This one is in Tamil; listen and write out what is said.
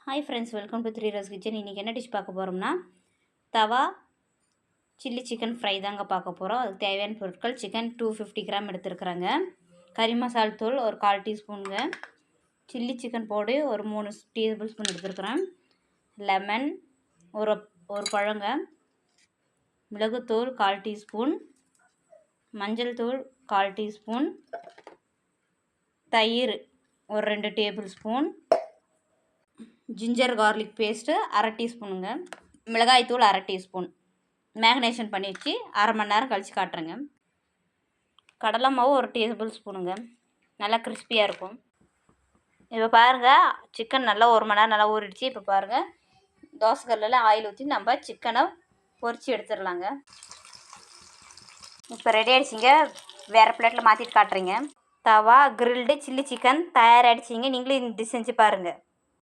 Hi friends, welcome to 3 rose kitchen. இன்றைக்கி என்ன டிஷ் பார்க்க போகிறோம்னா தவா சில்லி சிக்கன் ஃப்ரை தாங்க பார்க்க போகிறோம். அதுக்கு தேவையான பொருட்கள்: சிக்கன் 250 கிராம் எடுத்துருக்குறாங்க, கறி மசால் தூள் ஒரு 1/4 டீஸ்பூனுங்க, சில்லி சிக்கன் பவுடர் ஒரு 3 டேபிள் ஸ்பூன் எடுத்துருக்குறேன், லெமன் ஒரு ஒரு பழங்க, மிளகுத்தூள் 1/4 டீஸ்பூன், மஞ்சள் தூள் 1/4 டீஸ்பூன், தயிர் ஒரு 2 table spoon, ginger garlic paste அரை டீஸ்பூனுங்க, மிளகாய்த்தூள் அரை டீஸ்பூன். மேக்னேஷன் பண்ணி வச்சு அரை மணி நேரம் கழித்து காட்டுறேங்க. கடலை மாவு ஒரு டேபிள் ஸ்பூனுங்க, நல்லா கிறிஸ்பியாக இருக்கும். இப்போ பாருங்கள், சிக்கன் நல்லா 1 மணி நேரம் நல்லா ஊறிடுச்சு. இப்போ பாருங்கள், தோசைக்கல்லில் ஆயில் ஊற்றி நம்ம சிக்கனை பொரித்து எடுத்துடலாங்க. இப்போ ரெடி ஆகிடுச்சிங்க. வேறு பிளேட்டில் மாற்றிட்டு காட்டுறீங்க. தவா கிரில்டு சில்லி சிக்கன் தயாராகிடுச்சிங்க. நீங்களும் இந்த டிஷ் செஞ்சு பாருங்கள்.